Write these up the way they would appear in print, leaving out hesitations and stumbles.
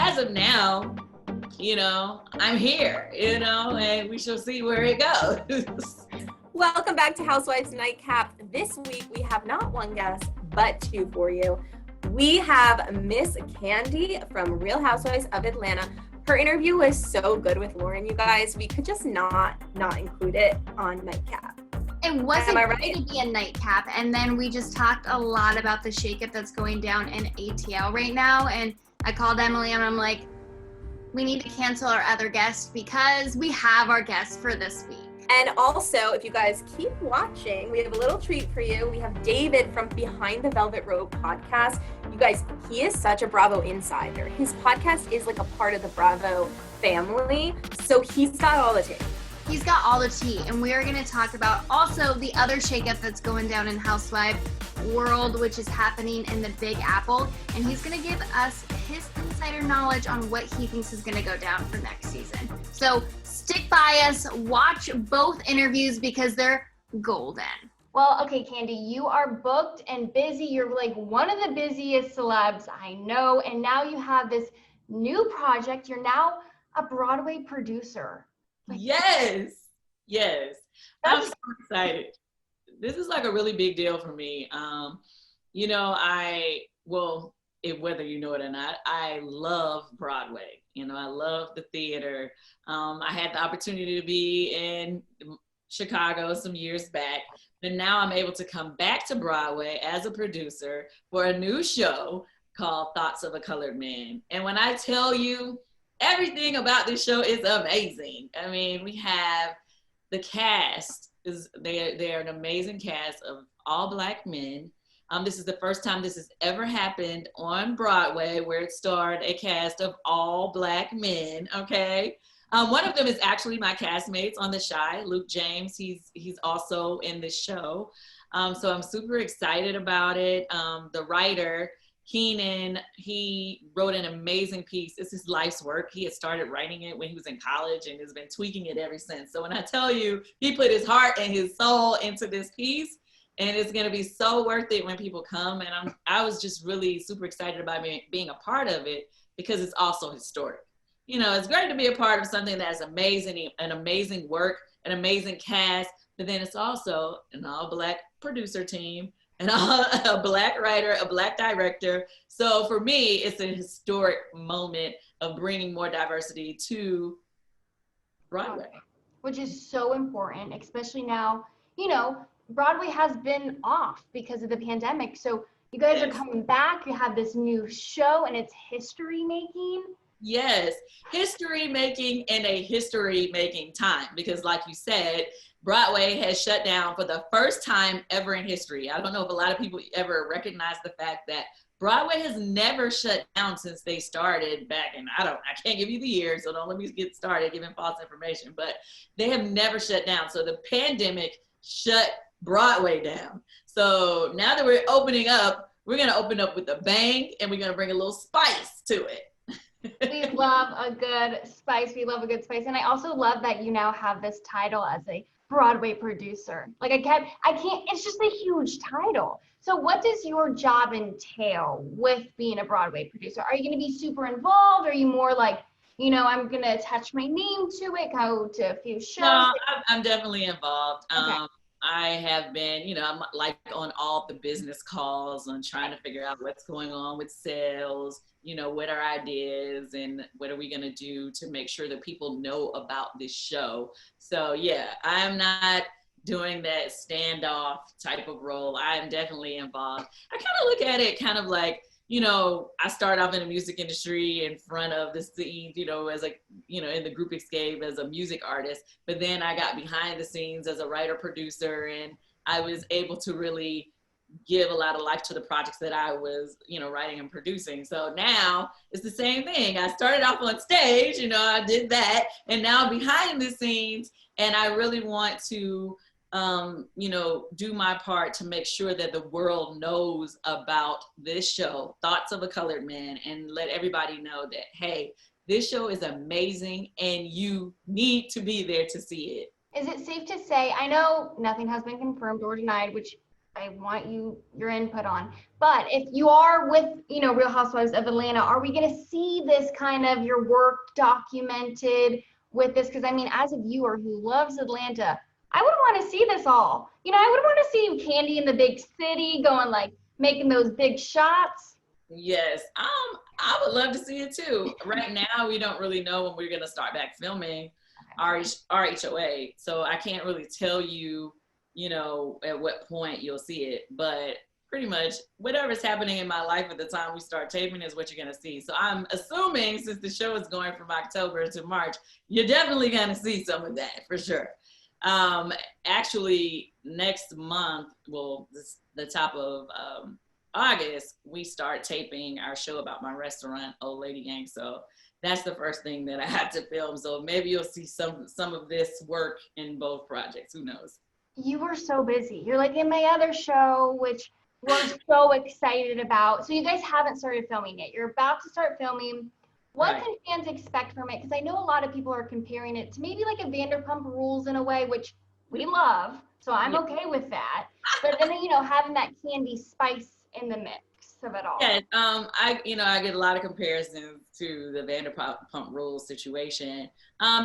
as of now, you know, I'm here, you know, and we shall see where it goes. Welcome back to Housewives Nightcap. This week we have not one guest, but two for you. We have Miss Kandi from Real Housewives of Atlanta. Her interview was so good with Lauren, you guys. We could just not include it on Nightcap. It wasn't right? going to be a nightcap, and then we just talked a lot about the shakeup that's going down in ATL right now, and I called Emily and I'm like, we need to cancel our other guest because we have our guest for this week. And also, if you guys keep watching, we have a little treat for you. We have David from Behind the Velvet Rope podcast. You guys, he is such a Bravo insider. His podcast is like a part of the Bravo family, so he's got all the tea. He's got all the tea, and we are going to talk about also the other shakeup that's going down in Housewives world, which is happening in the Big Apple, and he's going to give us his insider knowledge on what he thinks is going to go down for next season. So stick by us, watch both interviews because they're golden. Well, okay, Kandi, you are booked and busy. You're like one of the busiest celebs I know, and now you have this new project. You're now a Broadway producer. Yes. I'm so excited. This is like a really big deal for me. You know, whether you know it or not, I love Broadway. You know, I love the theater. I had the opportunity to be in Chicago some years back, but now I'm able to come back to Broadway as a producer for a new show called Thoughts of a Colored Man. And when I tell you, everything about this show is amazing. I mean, we have the cast. They're an amazing cast of all Black men. This is the first time this has ever happened on Broadway where it starred a cast of all Black men, okay? One of them is actually my castmates on The Chi, Luke James. He's also in this show. So I'm super excited about it. The writer, Keenan, he wrote an amazing piece. It's his life's work. He had started writing it when he was in college and has been tweaking it ever since. So when I tell you, he put his heart and his soul into this piece, and it's going to be so worth it when people come. And I was just really super excited about being a part of it because it's also historic. You know, it's great to be a part of something that's amazing, an amazing work, an amazing cast, but then it's also an all Black producer team, and a Black writer, a Black director. So for me, it's a historic moment of bringing more diversity to Broadway. Which is so important, especially now, you know, Broadway has been off because of the pandemic. So you guys are coming back, you have this new show, and it's history making. Yes, history making in a history making time, because like you said, Broadway has shut down for the first time ever in history. I don't know if a lot of people ever recognize the fact that Broadway has never shut down since they started back in, I can't give you the year, so don't let me get started giving false information, but they have never shut down. So the pandemic shut Broadway down. So now that we're opening up, we're gonna open up with a bang, and we're gonna bring a little spice to it. We love a good spice. And I also love that you now have this title as a Broadway producer. Like I can't, it's just a huge title. So what does your job entail with being a Broadway producer? Are you going to be super involved? Are you more like, you know, I'm going to attach my name to it, go to a few shows? No, I'm definitely involved. Okay. I have been, you know, I'm like on all the business calls on trying to figure out what's going on with sales, you know, what are ideas and what are we going to do to make sure that people know about this show. So yeah, I'm not doing that standoff type of role. I am definitely involved. I kind of look at it kind of like, you know, I started off in the music industry in front of the scenes, you know, as a, you know, in the group Escape as a music artist, but then I got behind the scenes as a writer producer, and I was able to really give a lot of life to the projects that I was, you know, writing and producing. So now it's the same thing. I started off on stage, you know, I did that, and now behind the scenes, and I really want to, you know, do my part to make sure that the world knows about this show, Thoughts of a Colored Man, and let everybody know that, hey, this show is amazing and you need to be there to see it. Is it safe to say, I know nothing has been confirmed or denied, which I want your input on. But if you are with, Real Housewives of Atlanta, are we going to see this kind of your work documented with this? Because I mean, as a viewer who loves Atlanta, I would want to see this all. I would want to see Kandi in the big city going like making those big shots. Yes, I would love to see it too. Right now, we don't really know when we're gonna start back filming RHOA, so I can't really tell you, at what point you'll see it. But pretty much whatever's happening in my life at the time we start taping is what you're gonna see. So I'm assuming since the show is going from October to March, you're definitely gonna see some of that for sure. Actually, next month, well, the top of August, we start taping our show about my restaurant, Old Lady Gang. So that's the first thing that I had to film. So maybe you'll see some of this work in both projects. Who knows? You were so busy. You're like in my other show, which we're so excited about. So you guys haven't started filming yet. You're about to start filming. What Right. can fans expect from it? Because I know a lot of people are comparing it to maybe like a Vanderpump Rules in a way, which we love. So I'm Yeah. okay with that. But then, having that Kandi spice in the mix of it all. Yeah, I get a lot of comparisons to the Vanderpump Rules situation.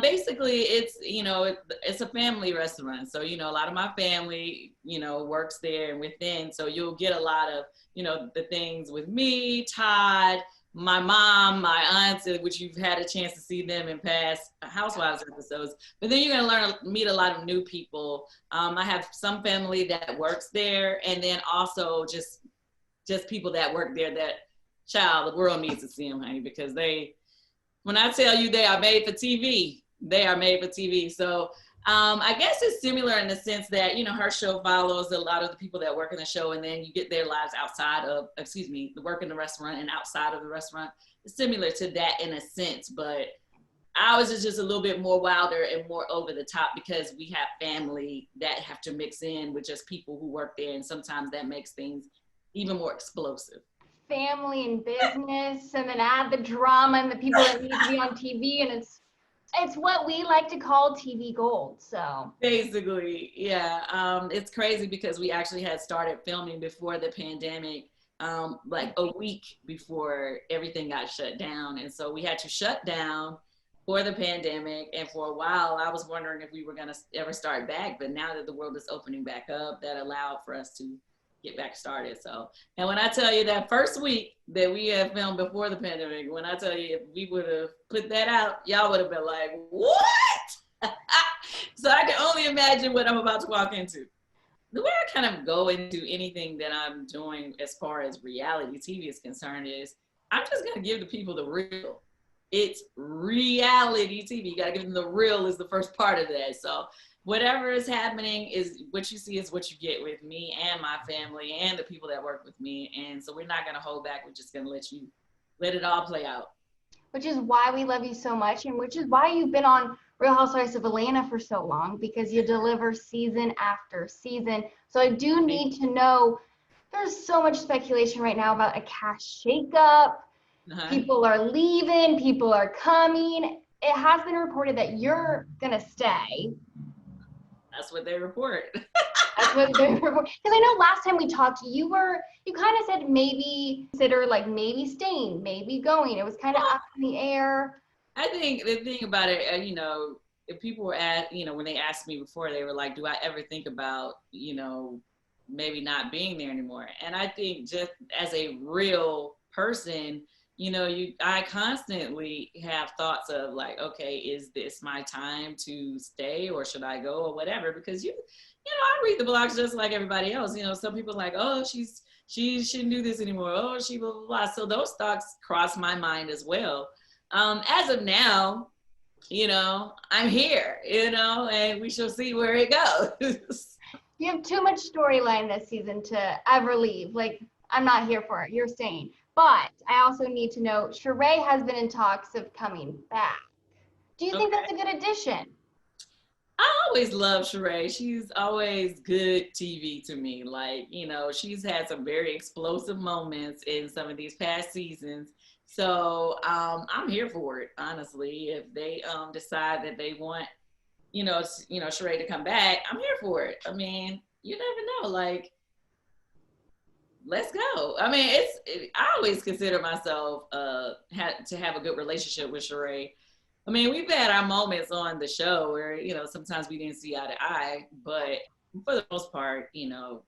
Basically, it's a family restaurant, so a lot of my family, works there and within. So you'll get a lot of, the things with me, Todd, my mom, my aunts, which you've had a chance to see them in past Housewives episodes. But then you're gonna meet a lot of new people. I have some family that works there, and then also just people that work there that, child, the world needs to see them, honey, because when I tell you they are made for TV, they are made for TV. So I guess it's similar in the sense that, her show follows a lot of the people that work in the show, and then you get their lives outside of, the work in the restaurant and outside of the restaurant. It's similar to that in a sense, but ours is just a little bit more wilder and more over the top because we have family that have to mix in with just people who work there, and sometimes that makes things even more explosive. Family and business, and then add the drama and the people that need to be on TV, and it's what we like to call TV gold. So basically, yeah, it's crazy because we actually had started filming before the pandemic, like a week before everything got shut down, and so we had to shut down for the pandemic. And for a while, I was wondering if we were gonna ever start back, but now that the world is opening back up, that allowed for us to get back started. So, and when I tell you that first week that we had filmed before the pandemic, when I tell you if we would have put that out, y'all would have been like, what? So I can only imagine what I'm about to walk into. The way I kind of go into anything that I'm doing as far as reality TV is concerned is I'm just going to give the people the real. It's reality TV. You got to give them the real is the first part of that. So whatever is happening is what you see is what you get with me and my family and the people that work with me. And so we're not going to hold back. We're just going to let it all play out. Which is why we love you so much, and which is why you've been on Real Housewives of Atlanta for so long, because you deliver season after season. So I do need to know, there's so much speculation right now about a cast shakeup. People are leaving, people are coming. It has been reported that you're going to stay. That's what they report. That's what they report. Because I know last time we talked, you kind of said maybe consider like maybe staying, maybe going. It was kind of up in the air. I think the thing about it, if people were when they asked me before, they were like, do I ever think about, maybe not being there anymore? And I think just as a real person, I constantly have thoughts of like, okay, is this my time to stay or should I go or whatever? Because I read the blogs just like everybody else. Some people are like, oh, she shouldn't do this anymore. Oh, she blah, blah, blah. So those thoughts cross my mind as well. As of now, I'm here, and we shall see where it goes. You have too much storyline this season to ever leave. Like, I'm not here for it. You're staying. But I also need to know, Shereé has been in talks of coming back. Do you think that's a good addition? I always love Shereé. She's always good TV to me. Like, she's had some very explosive moments in some of these past seasons. So I'm here for it, honestly. If they decide that they want, Shereé to come back, I'm here for it. I mean, you never know. Like, let's go. I mean, I always consider myself to have a good relationship with Shereé. I mean, we've had our moments on the show where, you know, sometimes we didn't see eye to eye, but for the most part, you know,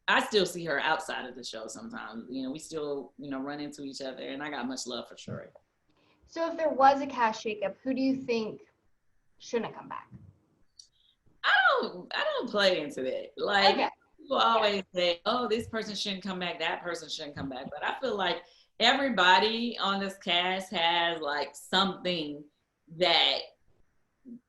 I still see her outside of the show sometimes. You know, we still, you know, run into each other, and I got much love for Shereé. So if there was a cast shakeup, who do you think shouldn't come back? I don't play into that. Like, okay. People always say, oh, this person shouldn't come back, that person shouldn't come back. But I feel like everybody on this cast has like something that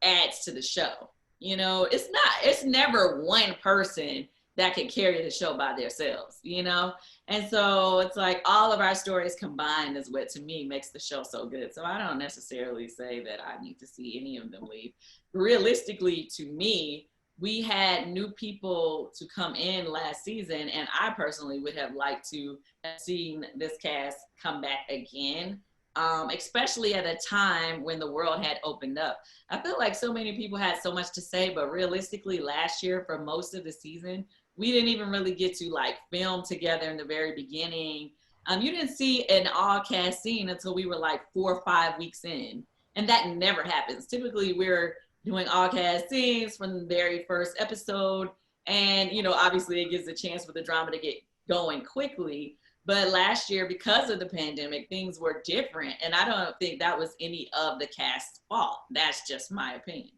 adds to the show. You know, it's never one person that can carry the show by themselves, you know? And so it's like all of our stories combined is what, to me, makes the show so good. So I don't necessarily say that I need to see any of them leave. Realistically, to me, we had new people to come in last season, and I personally would have liked to have seen this cast come back again, especially at a time when the world had opened up. I feel like so many people had so much to say, but realistically, last year, for most of the season, we didn't even really get to like film together in the very beginning. You didn't see an all cast scene until we were like 4 or 5 weeks in. And that never happens. Typically we're doing all cast scenes from the very first episode. And, you know, obviously it gives a chance for the drama to get going quickly. But last year, because of the pandemic, things were different. And I don't think that was any of the cast's fault. That's just my opinion.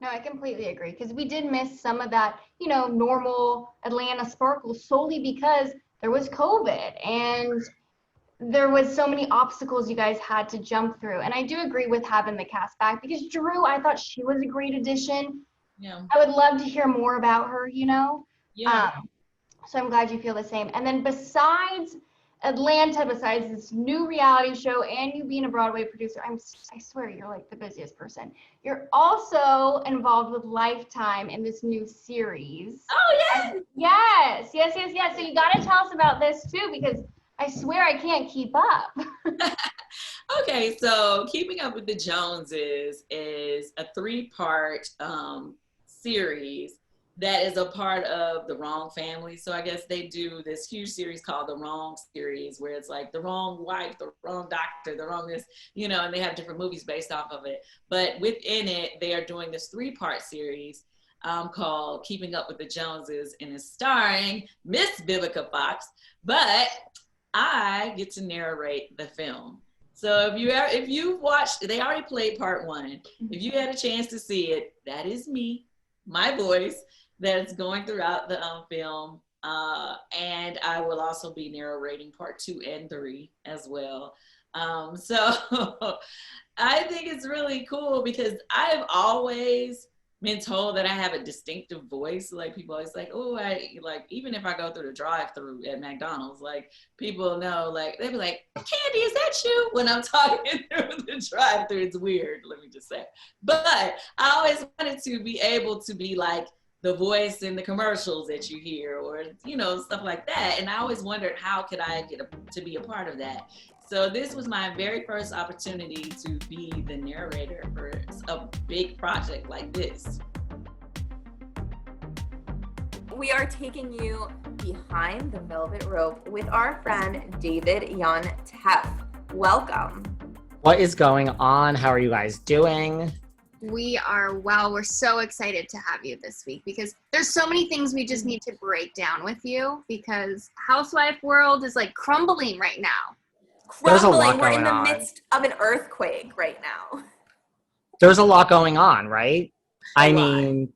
No, I completely agree, because we did miss some of that, you know, normal Atlanta sparkle solely because there was COVID and there was so many obstacles you guys had to jump through. And I do agree with having the cast back, because Drew, I thought she was a great addition. Yeah. I would love to hear more about her, you know? Yeah. So I'm glad you feel the same. And then besides Atlanta, besides this new reality show and you being a Broadway producer, I swear you're like the busiest person. You're also involved with Lifetime in this new series. Oh, yes. Yes. So you got to tell us about this too, because I swear I can't keep up. Okay, so Keeping Up with the Joneses is a 3-part series that is a part of the Wrong family. So I guess they do this huge series called the Wrong series, where it's like the wrong wife, the wrong doctor, the wrong this, you know, and they have different movies based off of it. But within it, they are doing this 3-part series called Keeping Up with the Joneses, and it's starring Miss Vivica Fox, but I get to narrate the film. So if you watched, they already played part 1. If you had a chance to see it, that is me, my voice, that's going throughout the film. And I will also be narrating part 2 and 3 as well. So I think it's really cool, because I've always been told that I have a distinctive voice. Like, people always like, oh, even if I go through the drive-through at McDonald's, like, people know, like, they'll be like, Kandi, is that you? When I'm talking through the drive-through, it's weird, let me just say. But I always wanted to be able to be like the voice in the commercials that you hear, or, you know, stuff like that. And I always wondered, how could I get to be a part of that? So this was my very first opportunity to be the narrator for a big project like this. We are taking you behind the velvet rope with our friend David Yontef. Welcome. What is going on? How are you guys doing? We are well. We're so excited to have you this week, because there's so many things we just need to break down with you, because housewife world is like crumbling right now. There's a lot We're in the going on. midst of an earthquake right now. There's a lot going on, right? I mean,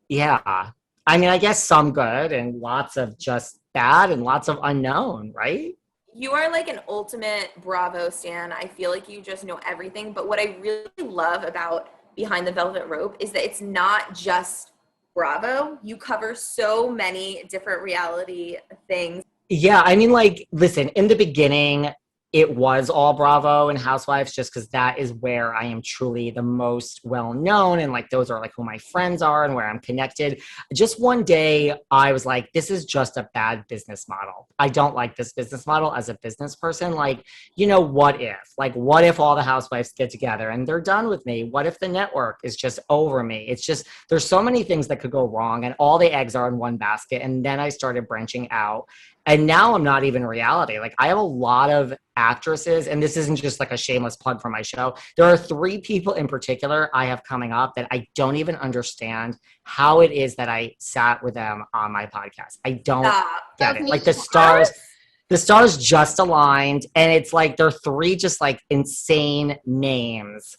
yeah. I mean, I guess some good and lots of just bad and lots of unknown, right? You are like an ultimate Bravo stan. I feel like you just know everything. But what I really love about Behind the Velvet Rope is that it's not just Bravo. You cover so many different reality things. Yeah, I mean, like, listen, in the beginning, it was all Bravo and Housewives, just because that is where I am truly the most well-known, and like those are like who my friends are and where I'm connected. Just one day I was like, this is just a bad business model. I don't like this business model as a business person. Like, you know, what if all the housewives get together and they're done with me? What if the network is just over me? It's just, there's so many things that could go wrong, and all the eggs are in one basket. And then I started branching out. And now I'm not even reality. Like I have a lot of actresses, and this isn't just like a shameless plug for my show. There are 3 people in particular I have coming up that I don't even understand how it is that I sat with them on my podcast. I don't get it. Like the stars just aligned, and it's like they're 3 just like insane names.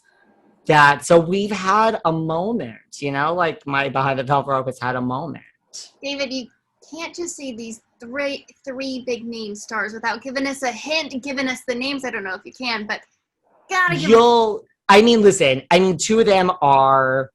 So we've had a moment, like my Behind the Velvet Rope has had a moment. David, you can't just say these three big name stars without giving us a hint, giving us the names. I don't know if you can, but gotta give listen, 2 of them are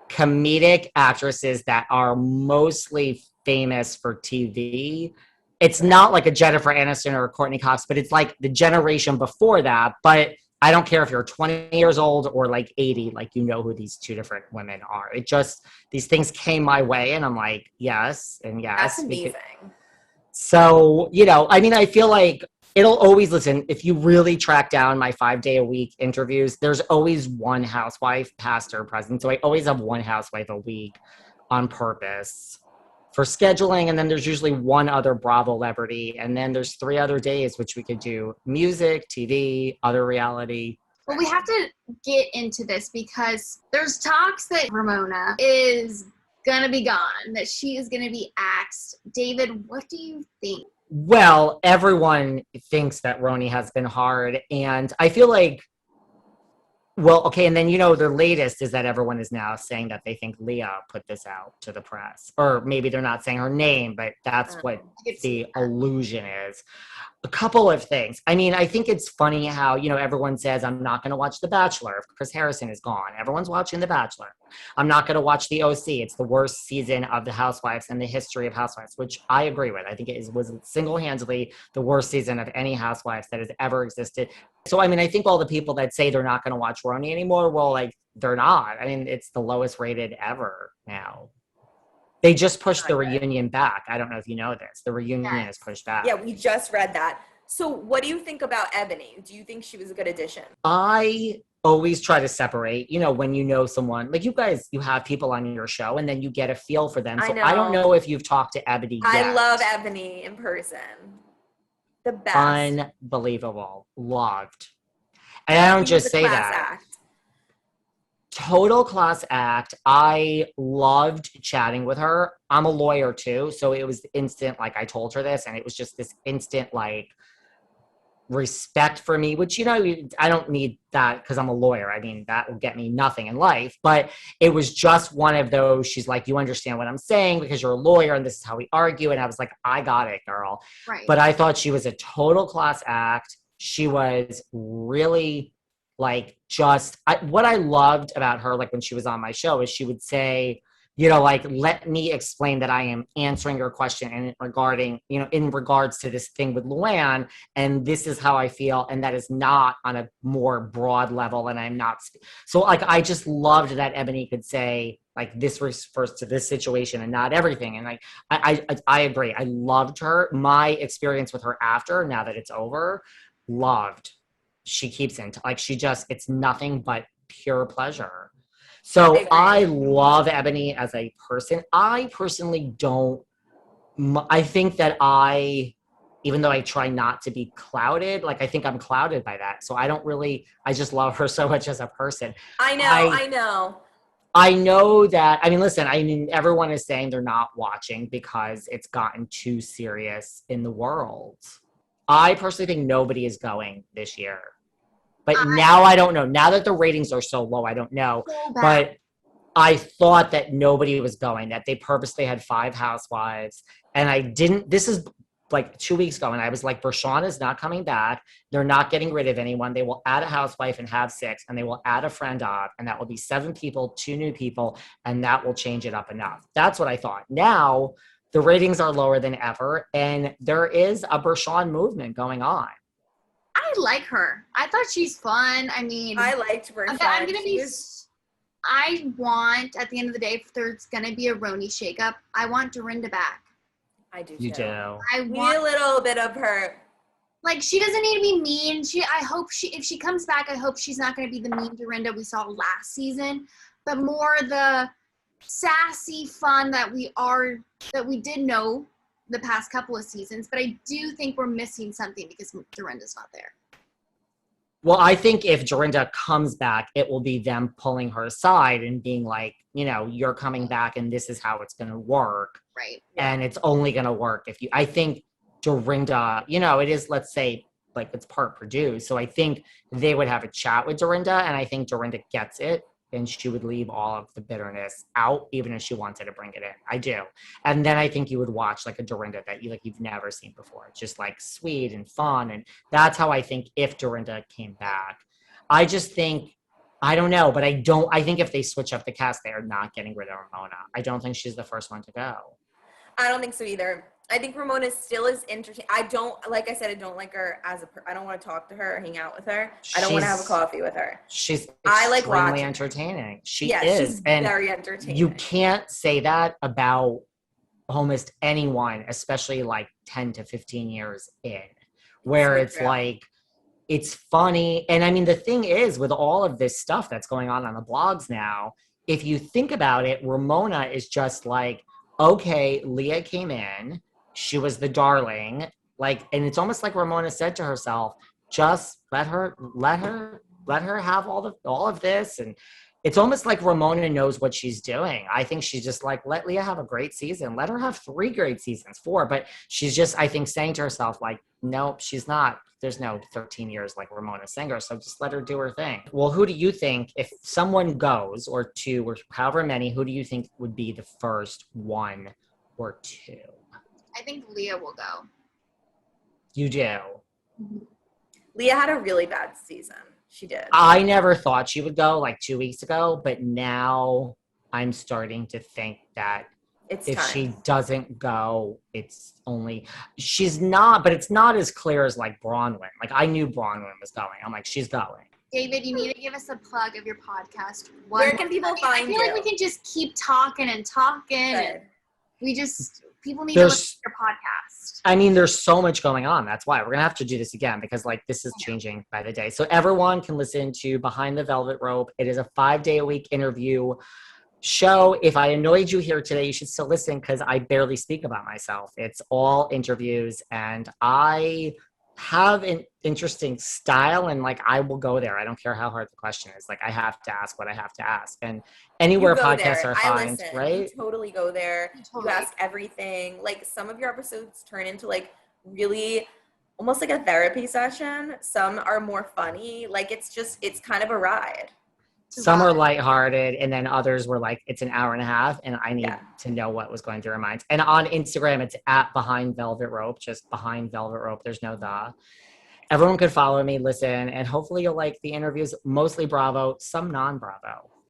comedic actresses that are mostly famous for TV. It's not like a Jennifer Aniston or a Courtney Cox, but it's like the generation before that. But I don't care if you're 20 years old or like 80, like who these 2 different women are. It just, these things came my way and I'm like, yes and yes. That's amazing. So, I feel like it'll always, listen, if you really track down my 5-day-a-week interviews, there's always one housewife, past or present. So I always have one housewife a week on purpose for scheduling, and then there's usually one other Bravo celebrity, and then there's 3 other days which we could do music, TV, other reality. Well, we have to get into this because there's talks that Ramona is gonna be gone, that she is gonna be axed. David, what do you think? Well, everyone thinks that RHOA has been hard, and I feel like, well, okay, and then the latest is that everyone is now saying that they think Leah put this out to the press. Or maybe they're not saying her name, but that's what the illusion is. A couple of things. I think it's funny how, everyone says, I'm not going to watch The Bachelor if Chris Harrison is gone. Everyone's watching The Bachelor. I'm not going to watch The OC. It's the worst season of the Housewives in the history of Housewives, which I agree with. I think it was single-handedly the worst season of any Housewives that has ever existed. So, I think all the people that say they're not going to watch RHOA anymore, well, like, they're not. It's the lowest rated ever now. They just pushed the reunion back. I don't know if you know this. The reunion is pushed back. Yeah, we just read that. So what do you think about Ebony? Do you think she was a good addition? I always try to separate, when someone, like you guys, you have people on your show and then you get a feel for them. So I don't know if you've talked to Ebony yet. I love Ebony in person. The best. Unbelievable. Loved. And I don't just say that. Act. Total class act. I loved chatting with her. I'm a lawyer too, so it was instant, like I told her this, and it was just this instant like respect for me, which I don't need that because I'm a lawyer. That will get me nothing in life, but it was just one of those, she's like, you understand what I'm saying because you're a lawyer and this is how we argue, and I was like, I got it, girl. Right. But I thought she was a total class act. She was really like what I loved about her, like when she was on my show, is she would say, like, let me explain that I am answering your question and in regards to this thing with Luann, and this is how I feel, and that is not on a more broad level, and I'm not. So like, I just loved that Ebony could say, like, this refers to this situation and not everything. And like, I agree. I loved her. My experience with her after, now that it's over, loved. She keeps in, like, it's nothing but pure pleasure. So I love Ebony as a person. I personally I think that even though I try not to be clouded, like I think I'm clouded by that. So I just love her so much as a person. I know. I know that, listen, everyone is saying they're not watching because it's gotten too serious in the world. I personally think nobody is going this year. But now I don't know. Now that the ratings are so low, I don't know. But I thought that nobody was going, that they purposely had 5 housewives. And this is like 2 weeks ago, and I was like, Bershawn is not coming back. They're not getting rid of anyone. They will add a housewife and have 6, and they will add a friend on, and that will be 7 people, 2 new people, and that will change it up enough. That's what I thought. Now, the ratings are lower than ever, and there is a Bershawn movement going on. I like her. I thought she's fun. I liked Bershawn. I want, at the end of the day, if there's going to be a RHOA shakeup, I want Dorinda back. I do You too. do. I want a little bit of her. Like, she doesn't need to be mean. If she comes back, I hope she's not going to be the mean Dorinda we saw last season, but more the sassy fun that we did know the past couple of seasons, but I do think we're missing something because Dorinda's not there. Well, I think if Dorinda comes back, it will be them pulling her aside and being like, you know, you're coming back and this is how it's going to work. Right. And it's only going to work if you, I think Dorinda, you know, it is, let's say, like it's part produced. So I think they would have a chat with Dorinda, and I think Dorinda gets it, and she would leave all of the bitterness out, even if she wanted to bring it in. I do. And then I think you would watch like a Dorinda that you've never seen before. Just like sweet and fun. And that's how I think if Dorinda came back. I just think, I don't know, but I think if they switch up the cast, they are not getting rid of Ramona. I don't think she's the first one to go. I don't think so either. I think Ramona still is entertaining. I don't like her as I don't want to talk to her or hang out with her. I don't want to have a coffee with her. She's I like extremely watching entertaining. She yeah, is. She's and very entertaining. You can't say that about almost anyone, especially like 10 to 15 years in, where it's like, it's funny. And I mean, the thing is, with all of this stuff that's going on the blogs now, if you think about it, Ramona is just like, okay, Leah came in, she was the darling, like, and it's almost like Ramona said to herself, just let her have all of this. And it's almost like Ramona knows what she's doing. I think she's just like, let Leah have a great season. Let her have 3 great seasons, 4. But she's just, I think, saying to herself, like, nope, she's not. There's no 13 years like Ramona Singer, so just let her do her thing. Well, who do you think, if someone goes, or 2, or however many, who do you think would be the first 1 or 2? I think Leah will go. You do? Mm-hmm. Leah had a really bad season. She did. I never thought she would go like 2 weeks ago, but now I'm starting to think that if she doesn't go, she's not, but it's not as clear as like Bronwyn. Like I knew Bronwyn was going. I'm like, she's going. David, you need to give us a plug of your podcast. Where can people find you? I feel like we can just keep talking and talking. And people need to listen to your podcast. I mean, there's so much going on. That's why we're going to have to do this again, because like this is changing by the day. So everyone can listen to Behind the Velvet Rope. It is a 5-day-a-week interview show. If I annoyed you here today, you should still listen, because I barely speak about myself. It's all interviews, and I have an interesting style, and like I will go there. I don't care how hard the question is. Like I have to ask what I have to ask, and anywhere podcasts are found, right? You totally go there. Totally. You ask everything. Like some of your episodes turn into like really almost like a therapy session. Some are more funny. Like it's kind of a ride. Some are lighthearted, and then others were like, it's an hour and a half, and I need to know what was going through our minds. And on Instagram, it's at Behind Velvet Rope, just Behind Velvet Rope. There's no the. Everyone could follow me, listen, and hopefully you'll like the interviews, mostly Bravo, some non-Bravo.